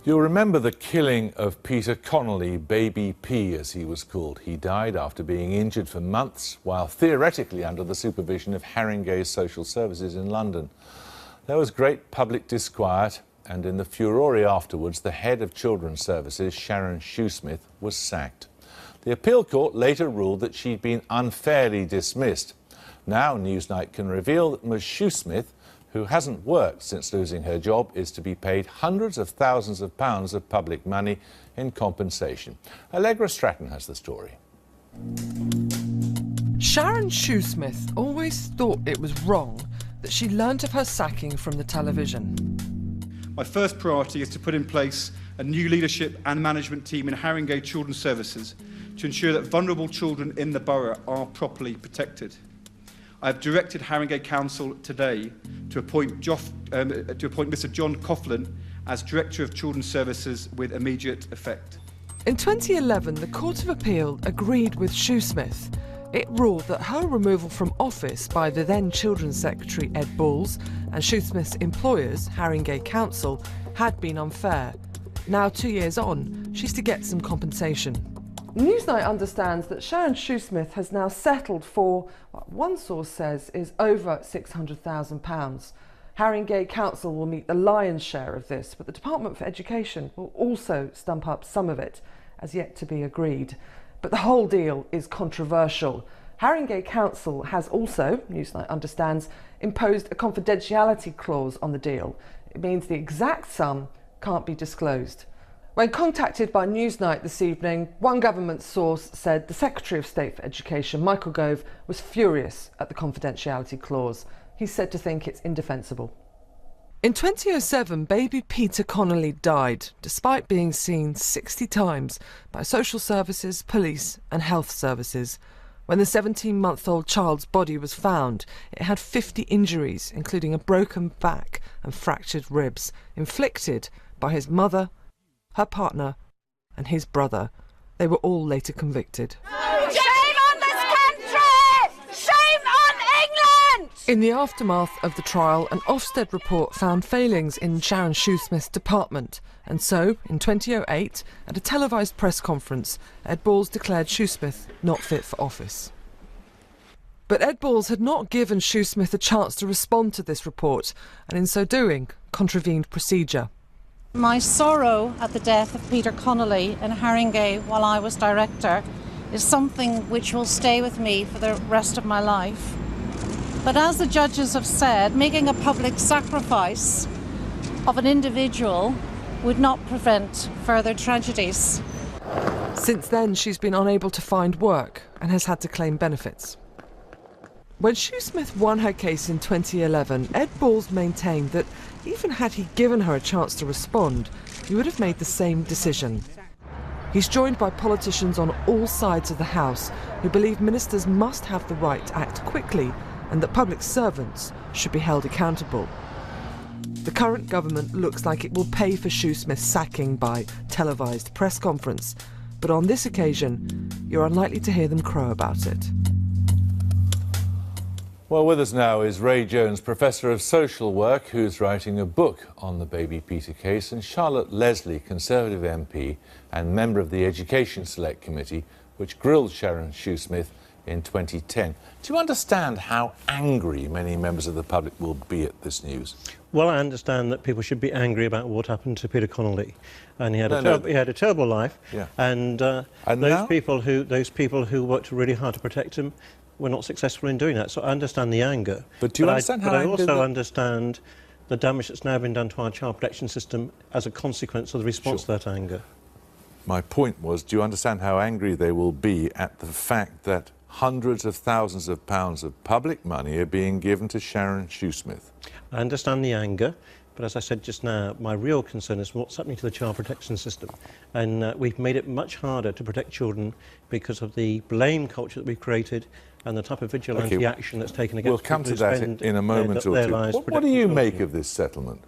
You'll remember the killing of Peter Connolly, Baby P as he was called. He died after being injured for months while theoretically under the supervision of Haringey Social Services in London. There was great public disquiet, and in the furore afterwards, the head of Children's Services, Sharon Shoesmith, was sacked. The appeal court later ruled that she'd been unfairly dismissed. Now Newsnight can reveal that Ms Shoesmith, who hasn't worked since losing her job, is to be paid hundreds of thousands of pounds of public money in compensation. Allegra Stratton has the story. Sharon Shoesmith always thought it was wrong that she learnt of her sacking from the television. My first priority is to put in place a new leadership and management team in Haringey Children's Services to ensure that vulnerable children in the borough are properly protected. I have directed Haringey Council today to appoint Mr John Coughlin as Director of Children's Services with immediate effect. In 2011, the Court of Appeal agreed with Shoesmith. It ruled that her removal from office by the then Children's Secretary Ed Balls and Shoesmith's employers, Haringey Council, had been unfair. Now, 2 years on, she's to get some compensation. Newsnight understands that Sharon Shoesmith has now settled for what one source says is over £600,000. Haringey Council will meet the lion's share of this, but the Department for Education will also stump up some of it, as yet to be agreed. But the whole deal is controversial. Haringey Council has also, Newsnight understands, imposed a confidentiality clause on the deal. It means the exact sum can't be disclosed. When contacted by Newsnight this evening, one government source said the Secretary of State for Education, Michael Gove, was furious at the confidentiality clause. He's said to think it's indefensible. In 2007, baby Peter Connolly died, despite being seen 60 times by social services, police and health services. When the 17-month-old child's body was found, it had 50 injuries, including a broken back and fractured ribs, inflicted by his mother, her partner and his brother. They were all later convicted. Shame on this country! Shame on England! In the aftermath of the trial, an Ofsted report found failings in Sharon Shoesmith's department, and so, in 2008, at a televised press conference, Ed Balls declared Shoesmith not fit for office. But Ed Balls had not given Shoesmith a chance to respond to this report, and in so doing, contravened procedure. My sorrow at the death of Peter Connolly in Haringey while I was director is something which will stay with me for the rest of my life. But as the judges have said, making a public sacrifice of an individual would not prevent further tragedies. Since then, she's been unable to find work and has had to claim benefits. When Shoesmith won her case in 2011, Ed Balls maintained that even had he given her a chance to respond, he would have made the same decision. He's joined by politicians on all sides of the House who believe ministers must have the right to act quickly and that public servants should be held accountable. The current government looks like it will pay for Shoesmith's sacking by televised press conference, but on this occasion, you're unlikely to hear them crow about it. Well, with us now is Ray Jones, Professor of Social Work, who's writing a book on the Baby Peter case, and Charlotte Leslie, Conservative MP and member of the Education Select Committee, which grilled Sharon Shoesmith in 2010. Do you understand how angry many members of the public will be at this news? Well, I understand that people should be angry about what happened to Peter Connolly, and he had a terrible life. Yeah. And those people who worked really hard to protect him were not successful in doing that. So I understand the anger. But do you understand how I also understand the damage that's now been done to our child protection system as a consequence of the response to that anger. My point was, do you understand how angry they will be at the fact that hundreds of thousands of pounds of public money are being given to Sharon Shoesmith? I understand the anger, but as I said just now, my real concern is what's happening to the child protection system. And we've made it much harder to protect children because of the blame culture that we've created and the type of vigilante action that's taken against We'll come to that in a moment or two. What do you make of this settlement?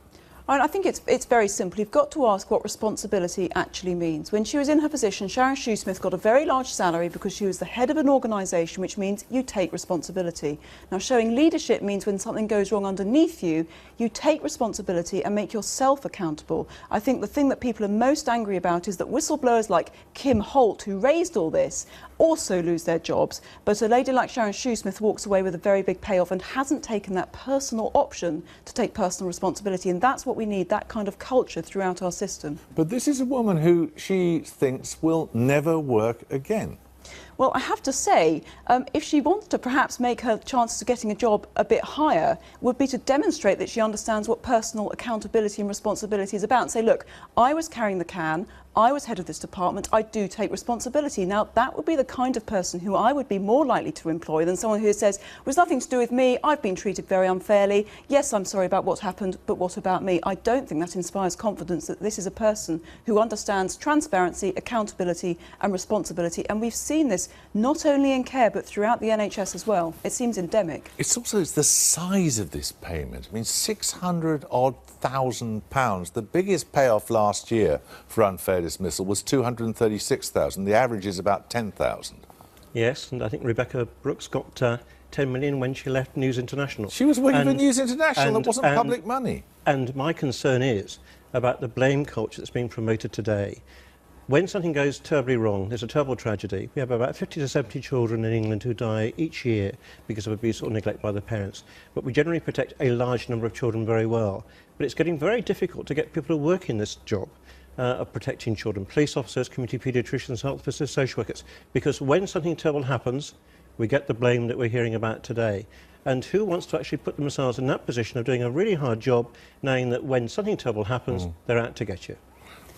I think it's very simple. You've got to ask what responsibility actually means. When she was in her position, Sharon Shoesmith got a very large salary because she was the head of an organisation, which means you take responsibility. Now, showing leadership means when something goes wrong underneath you, you take responsibility and make yourself accountable. I think the thing that people are most angry about is that whistleblowers like Kim Holt, who raised all this, also lose their jobs. But a lady like Sharon Shoesmith walks away with a very big payoff and hasn't taken that personal option to take personal responsibility. And that's what we need, that kind of culture throughout our system. But this is a woman who she thinks will never work again. Well, I have to say, if she wants to perhaps make her chances of getting a job a bit higher, would be to demonstrate that she understands what personal accountability and responsibility is about. And say, look, I was carrying the can, I was head of this department, I do take responsibility. Now, that would be the kind of person who I would be more likely to employ than someone who says, well, it's nothing to do with me, I've been treated very unfairly, yes, I'm sorry about what happened, but what about me? I don't think that inspires confidence that this is a person who understands transparency, accountability and responsibility. And we've seen this not only in care, but throughout the NHS as well. It seems endemic. It's also the size of this payment. I mean, £600,000. The biggest payoff last year for unfair dismissal was £236,000. The average is about £10,000. Yes, and I think Rebecca Brooks got 10 million when she left News International. She was working for News International. It wasn't public money. And my concern is about the blame culture that's being promoted today. When something goes terribly wrong, there's a terrible tragedy. We have about 50 to 70 children in England who die each year because of abuse or neglect by their parents. But we generally protect a large number of children very well. But it's getting very difficult to get people to work in this job of protecting children. Police officers, community paediatricians, health officers, social workers. Because when something terrible happens, we get the blame that we're hearing about today. And who wants to actually put themselves in that position of doing a really hard job, knowing that when something terrible happens, they're out to get you?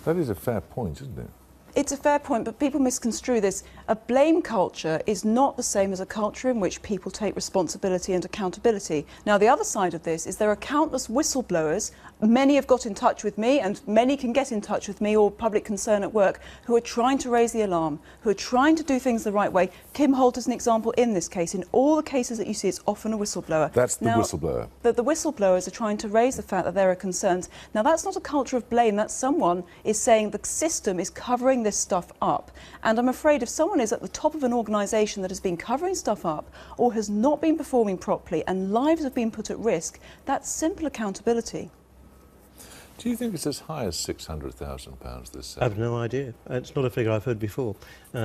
That is a fair point, isn't it? It's a fair point, but people misconstrue this. A blame culture is not the same as a culture in which people take responsibility and accountability. Now, the other side of this is there are countless whistleblowers. Many have got in touch with me, and many can get in touch with me or public concern at work, who are trying to raise the alarm, who are trying to do things the right way. Kim Holt is an example in this case. In all the cases that you see, it's often a whistleblower. That's the whistleblower. The whistleblowers are trying to raise the fact that there are concerns. Now, that's not a culture of blame. That's someone is saying the system is covering this stuff up. And I'm afraid if someone is at the top of an organisation that has been covering stuff up or has not been performing properly and lives have been put at risk, that's simple accountability. Do you think it's as high as £600,000 this I have no idea. It's not a figure I've heard before,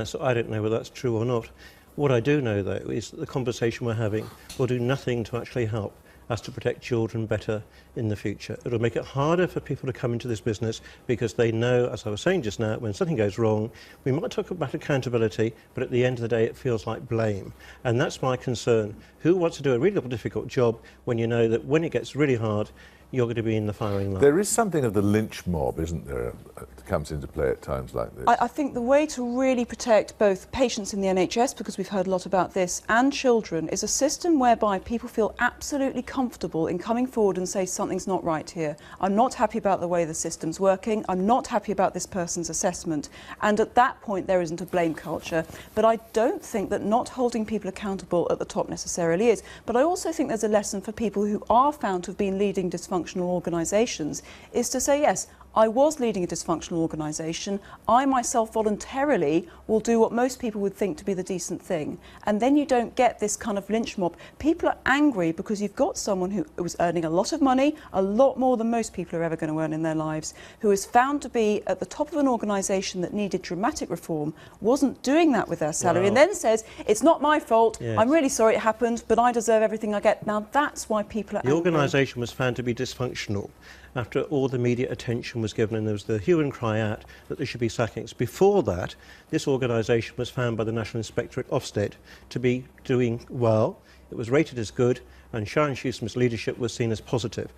so I don't know whether that's true or not. What I do know, though, is that the conversation we're having will do nothing to actually help us to protect children better in the future. It'll make it harder for people to come into this business because they know, as I was saying just now, when something goes wrong, we might talk about accountability, but at the end of the day, it feels like blame. And that's my concern. Who wants to do a really difficult job when you know that when it gets really hard, you're going to be in the firing line? There is something of the lynch mob, isn't there, that comes into play at times like this? I think the way to really protect both patients in the NHS, because we've heard a lot about this, and children, is a system whereby people feel absolutely comfortable in coming forward and say something's not right here. I'm not happy about the way the system's working. I'm not happy about this person's assessment. And at that point, there isn't a blame culture. But I don't think that not holding people accountable at the top necessarily is. But I also think there's a lesson for people who are found to have been leading dysfunctional organisations, is to say, yes, I was leading a dysfunctional organisation. I myself voluntarily will do what most people would think to be the decent thing. And then you don't get this kind of lynch mob. People are angry because you've got someone who was earning a lot of money, a lot more than most people are ever going to earn in their lives, who is found to be at the top of an organisation that needed dramatic reform, wasn't doing that with their salary, and then says, it's not my fault, I'm really sorry it happened, but I deserve everything I get. Now, that's why people are angry. The organisation was found to be dysfunctional after all the media attention was given, and there was the hue and cry out that there should be sackings. Before that, this organisation was found by the National Inspectorate Ofsted to be doing well. It was rated as good, and Sharon Shoesmith's leadership was seen as positive.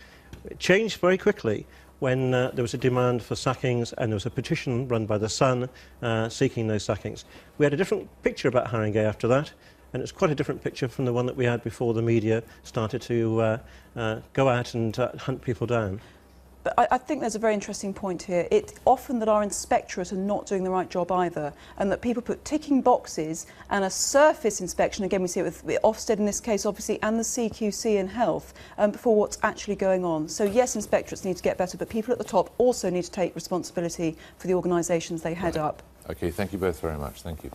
It changed very quickly when there was a demand for sackings, and there was a petition run by The Sun seeking those sackings. We had a different picture about Haringey after that, and it's quite a different picture from the one that we had before the media started to go out and hunt people down. But I think there's a very interesting point here. It's often that our inspectorates are not doing the right job either, and that people put ticking boxes and a surface inspection, again we see it with Ofsted in this case obviously, and the CQC in health, for what's actually going on. So yes, inspectorates need to get better, but people at the top also need to take responsibility for the organisations they head up. OK, thank you both very much. Thank you.